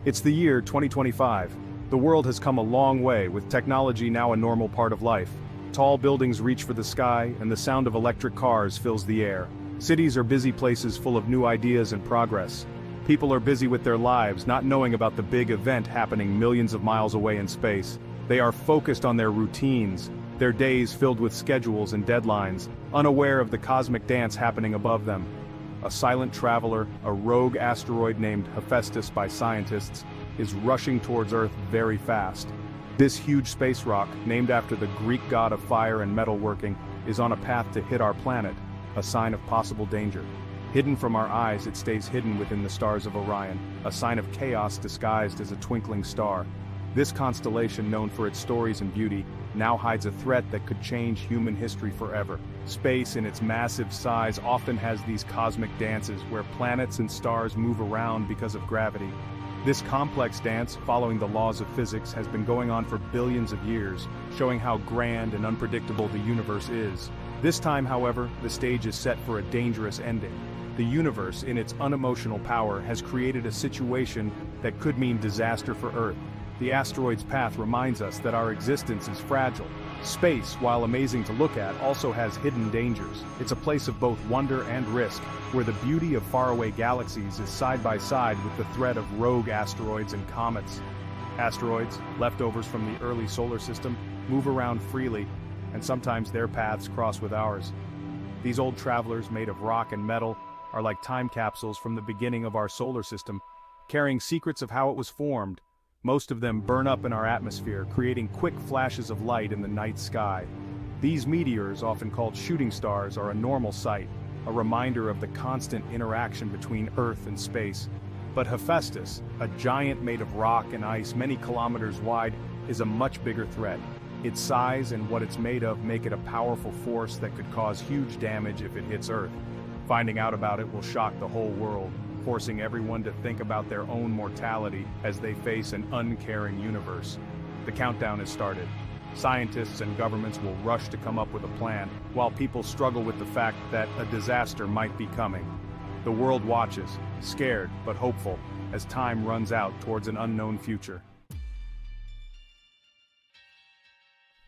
It's the year 2025. The world has come a long way, with technology now a normal part of life. Tall buildings reach for the sky, and the sound of electric cars fills the air. Cities are busy places full of new ideas and progress. People are busy with their lives, not knowing about the big event happening millions of miles away in space. They are focused on their routines, their days filled with schedules and deadlines, unaware of the cosmic dance happening above them. A silent traveler, a rogue asteroid named Hephaestus by scientists, is rushing towards Earth very fast. This huge space rock, named after the Greek god of fire and metalworking, is on a path to hit our planet, a sign of possible danger. Hidden from our eyes, it stays hidden within the stars of Orion, a sign of chaos disguised as a twinkling star. This constellation, known for its stories and beauty, now hides a threat that could change human history forever. Space, in its massive size, often has these cosmic dances where planets and stars move around because of gravity. This complex dance, following the laws of physics, has been going on for billions of years, showing how grand and unpredictable the universe is. This time, however, the stage is set for a dangerous ending. The universe, in its unemotional power, has created a situation that could mean disaster for Earth. The asteroid's path reminds us that our existence is fragile. Space, while amazing to look at, also has hidden dangers. It's a place of both wonder and risk, where the beauty of faraway galaxies is side by side with the threat of rogue asteroids and comets. Asteroids, leftovers from the early solar system, move around freely, and sometimes their paths cross with ours. These old travelers, made of rock and metal, are like time capsules from the beginning of our solar system, carrying secrets of how it was formed. Most of them burn up in our atmosphere, creating quick flashes of light in the night sky. These meteors, often called shooting stars, are a normal sight, a reminder of the constant interaction between Earth and space. But Hephaestus, a giant made of rock and ice many kilometers wide, is a much bigger threat. Its size and what it's made of make it a powerful force that could cause huge damage if it hits Earth. Finding out about it will shock the whole world, forcing everyone to think about their own mortality as they face an uncaring universe. The countdown has started. Scientists and governments will rush to come up with a plan, while people struggle with the fact that a disaster might be coming. The world watches, scared but hopeful, as time runs out towards an unknown future.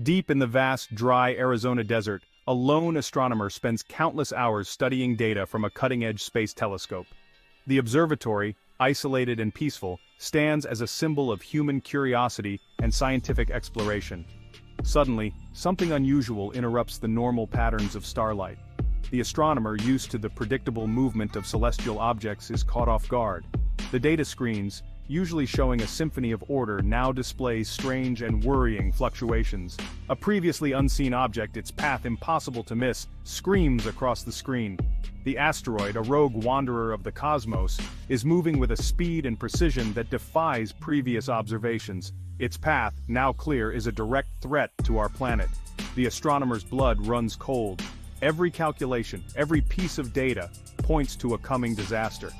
Deep in the vast, dry Arizona desert, a lone astronomer spends countless hours studying data from a cutting-edge space telescope. The observatory, isolated and peaceful, stands as a symbol of human curiosity and scientific exploration. Suddenly, something unusual interrupts the normal patterns of starlight. The astronomer, used to the predictable movement of celestial objects, is caught off guard. The data screens, usually showing a symphony of order, now displays strange and worrying fluctuations. A previously unseen object, its path impossible to miss, screams across the screen. The asteroid, a rogue wanderer of the cosmos, is moving with a speed and precision that defies previous observations. Its path, now clear, is a direct threat to our planet. The astronomer's blood runs cold. Every calculation, every piece of data, points to a coming disaster.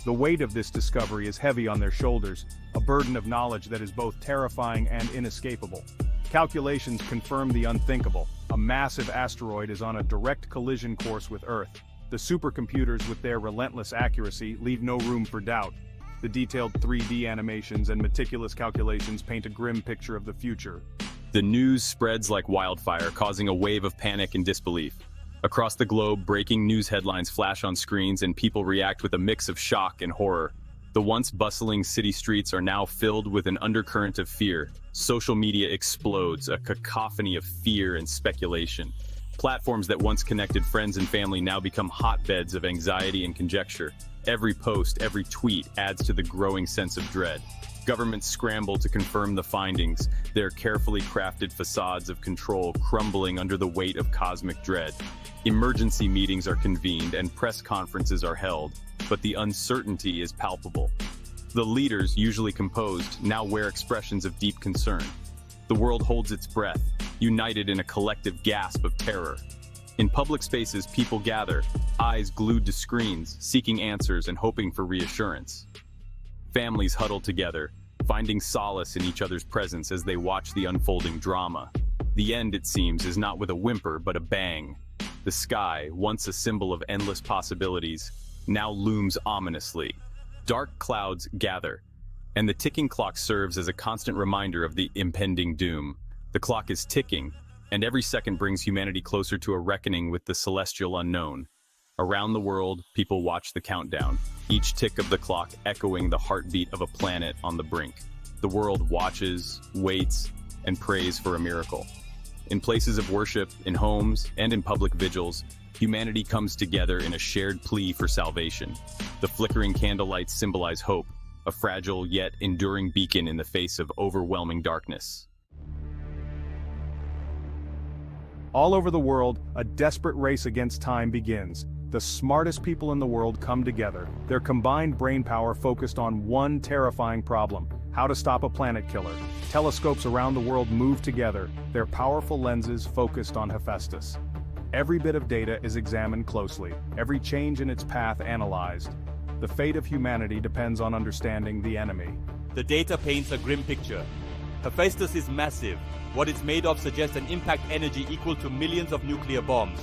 The weight of this discovery is heavy on their shoulders, a burden of knowledge that is both terrifying and inescapable. Calculations confirm the unthinkable. A massive asteroid is on a direct collision course with Earth. The supercomputers, with their relentless accuracy, leave no room for doubt. The detailed 3D animations and meticulous calculations paint a grim picture of the future. The news spreads like wildfire, causing a wave of panic and disbelief. Across the globe, breaking news headlines flash on screens and people react with a mix of shock and horror. The once bustling city streets are now filled with an undercurrent of fear. Social media explodes, a cacophony of fear and speculation. Platforms that once connected friends and family now become hotbeds of anxiety and conjecture. Every post, every tweet adds to the growing sense of dread. Governments scramble to confirm the findings, their carefully crafted facades of control crumbling under the weight of cosmic dread. Emergency meetings are convened and press conferences are held, but the uncertainty is palpable. The leaders, usually composed, now wear expressions of deep concern. The world holds its breath, united in a collective gasp of terror. In public spaces, people gather, eyes glued to screens, seeking answers and hoping for reassurance. Families huddle together, finding solace in each other's presence as they watch the unfolding drama. The end, it seems, is not with a whimper but a bang. The sky, once a symbol of endless possibilities, now looms ominously. Dark clouds gather, And the ticking clock serves as a constant reminder of the impending doom. The clock is ticking, and every second brings humanity closer to a reckoning with the celestial unknown. Around the world, people watch the countdown, each tick of the clock echoing the heartbeat of a planet on the brink. The world watches, waits, and prays for a miracle. In places of worship, in homes, and in public vigils, humanity comes together in a shared plea for salvation. The flickering candlelights symbolize hope, a fragile yet enduring beacon in the face of overwhelming darkness. All over the world, a desperate race against time begins. The smartest people in the world come together, their combined brainpower focused on one terrifying problem: how to stop a planet killer. Telescopes around the world move together, their powerful lenses focused on Hephaestus. Every bit of data is examined closely, every change in its path analyzed. The fate of humanity depends on understanding the enemy. The data paints a grim picture. Hephaestus is massive. What it's made of suggests an impact energy equal to millions of nuclear bombs.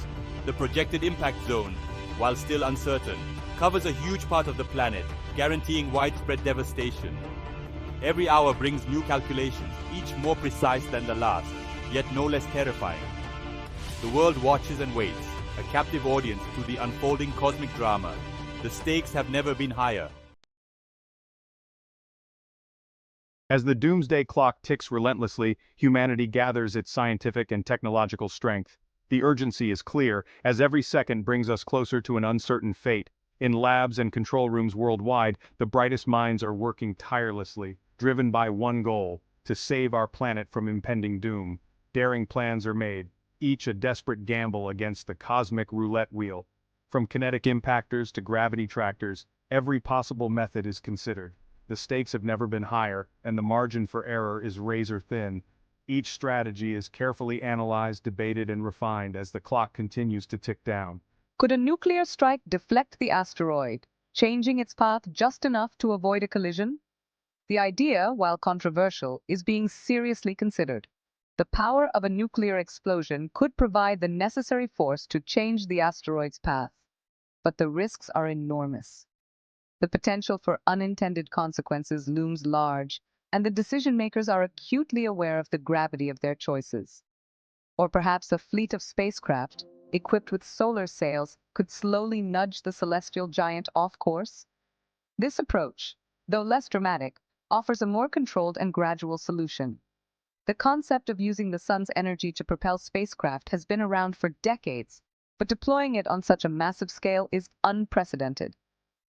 The projected impact zone, while still uncertain, covers a huge part of the planet, guaranteeing widespread devastation. Every hour brings new calculations, each more precise than the last, yet no less terrifying. The world watches and waits, a captive audience to the unfolding cosmic drama. The stakes have never been higher. As the doomsday clock ticks relentlessly, humanity gathers its scientific and technological strength. The urgency is clear, as every second brings us closer to an uncertain fate. In labs and control rooms worldwide, the brightest minds are working tirelessly, driven by one goal: to save our planet from impending doom. Daring plans are made, each a desperate gamble against the cosmic roulette wheel. From kinetic impactors to gravity tractors, every possible method is considered. The stakes have never been higher, and the margin for error is razor thin. Each strategy is carefully analyzed, debated, and refined as the clock continues to tick down. Could a nuclear strike deflect the asteroid, changing its path just enough to avoid a collision? The idea, while controversial, is being seriously considered. The power of a nuclear explosion could provide the necessary force to change the asteroid's path. But the risks are enormous. The potential for unintended consequences looms large, and the decision-makers are acutely aware of the gravity of their choices. Or perhaps a fleet of spacecraft, equipped with solar sails, could slowly nudge the celestial giant off course? This approach, though less dramatic, offers a more controlled and gradual solution. The concept of using the sun's energy to propel spacecraft has been around for decades, but deploying it on such a massive scale is unprecedented.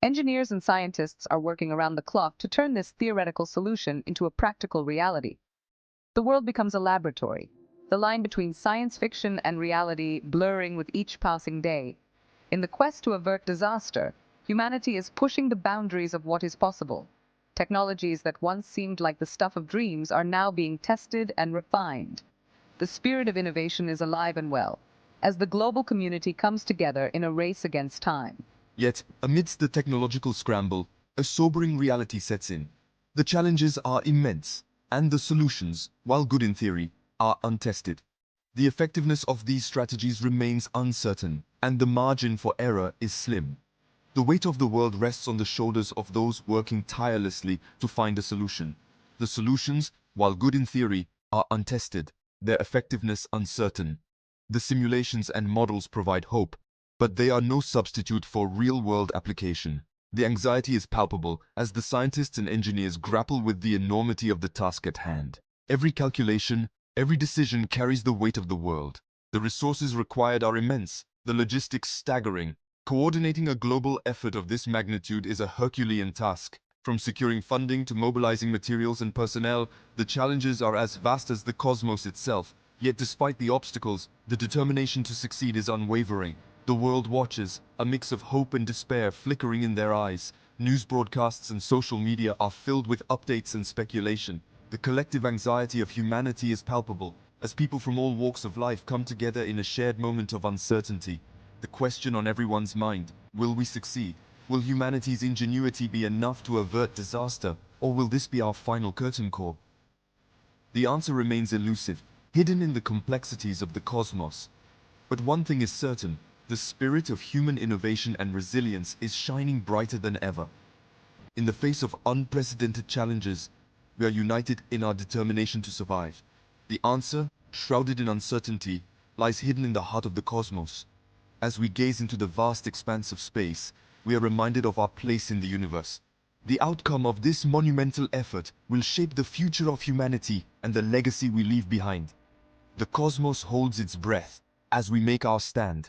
Engineers and scientists are working around the clock to turn this theoretical solution into a practical reality. The world becomes a laboratory, the line between science fiction and reality blurring with each passing day. In the quest to avert disaster, humanity is pushing the boundaries of what is possible. Technologies that once seemed like the stuff of dreams are now being tested and refined. The spirit of innovation is alive and well, as the global community comes together in a race against time. Yet, amidst the technological scramble, a sobering reality sets in. The challenges are immense, and the solutions, while good in theory, are untested. The effectiveness of these strategies remains uncertain, and the margin for error is slim. The weight of the world rests on the shoulders of those working tirelessly to find a solution. The solutions, while good in theory, are untested, their effectiveness uncertain. The simulations and models provide hope, but they are no substitute for real-world application. The anxiety is palpable as the scientists and engineers grapple with the enormity of the task at hand. Every calculation, every decision carries the weight of the world. The resources required are immense, the logistics staggering. Coordinating a global effort of this magnitude is a Herculean task. From securing funding to mobilizing materials and personnel, the challenges are as vast as the cosmos itself. Yet despite the obstacles, the determination to succeed is unwavering. The world watches, a mix of hope and despair flickering in their eyes. News broadcasts and social media are filled with updates and speculation. The collective anxiety of humanity is palpable, as people from all walks of life come together in a shared moment of uncertainty. The question on everyone's mind: will we succeed? Will humanity's ingenuity be enough to avert disaster, or will this be our final curtain call? The answer remains elusive, hidden in the complexities of the cosmos. But one thing is certain: the spirit of human innovation and resilience is shining brighter than ever. In the face of unprecedented challenges, we are united in our determination to survive. The answer, shrouded in uncertainty, lies hidden in the heart of the cosmos. As we gaze into the vast expanse of space, we are reminded of our place in the universe. The outcome of this monumental effort will shape the future of humanity and the legacy we leave behind. The cosmos holds its breath as we make our stand,